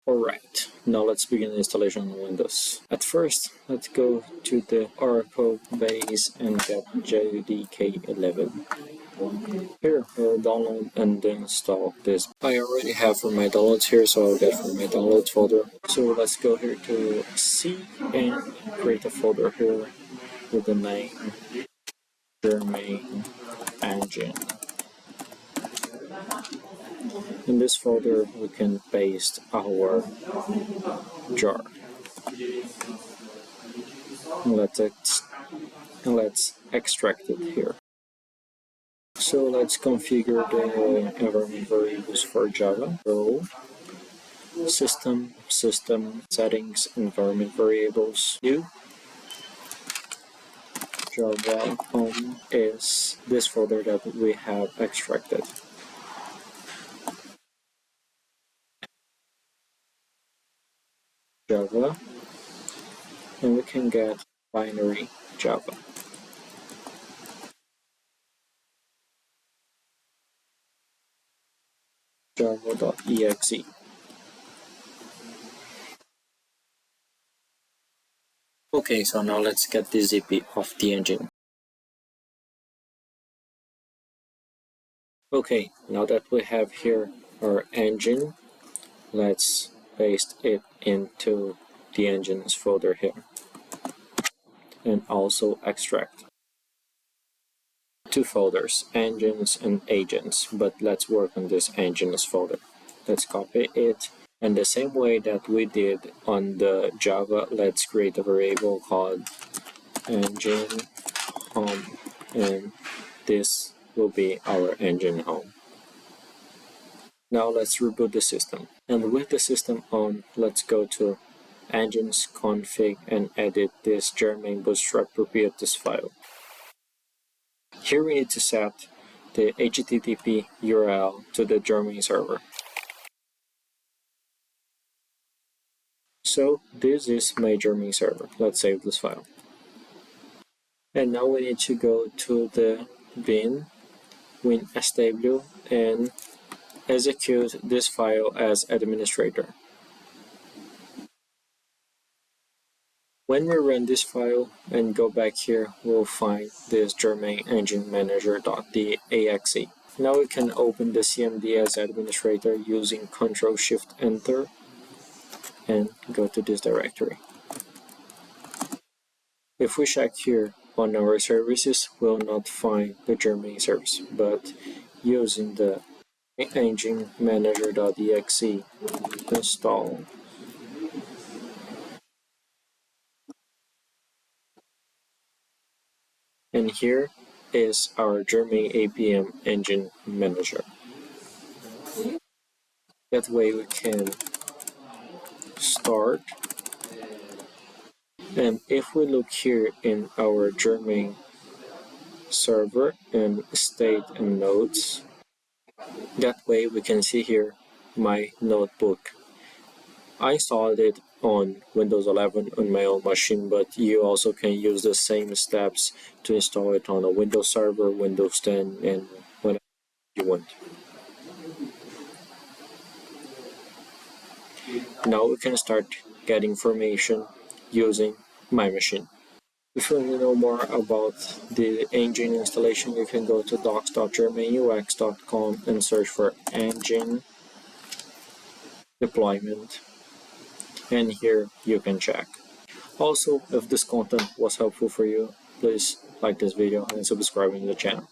Alright, now let's begin the installation on Windows. At first, let's go to the Oracle base and get JDK 11. Here, we'll download and install this. I already have for my downloads here, so I'll get from my downloads folder. So let's go here to C and create a folder here with the name Germain Engine. In this folder, we can paste our jar. Let's extract it here. So let's configure the environment variables for Java. So system, settings, environment variables, new. Java home is this folder that we have extracted. Java, and we can get binary Java. Java.exe. Okay, so now let's get the ZP of the engine. Okay, now that we have here our engine, let's paste it into the engines folder here and also extract. Two folders, engines and agents, but let's work on this engines folder. Let's copy it, and the same way that we did on the Java, let's create a variable called engine home, and this will be our engine home. Now let's reboot the system, and with the system on, let's go to engines config and edit this Germain bootstrap properties file. Here we need to set the HTTP URL to the Germain server. So this is my Germain server. Let's save this file. And now we need to go to the bin WinSW and execute this file as administrator. When we run this file and go back here, we'll find this Germain Engine Manager.exe. Now we can open the CMD as administrator using Ctrl-Shift-Enter and go to this directory. If we check here on our services, we'll not find the Germain service, but using the Engine Manager.exe install. And here is our Germain APM Engine Manager. That way we can start. And if we look here in our Germain server and state and nodes, that way we can see here my notebook. I installed it on Windows 11 on my own machine, but you also can use the same steps to install it on a Windows server, Windows 10, and whatever you want. Now we can start getting information using my machine. If you want to know more about the engine installation, you can go to docs.germainux.com and search for engine deployment. And here you can check. Also, if this content was helpful for you, please like this video and subscribe to the channel.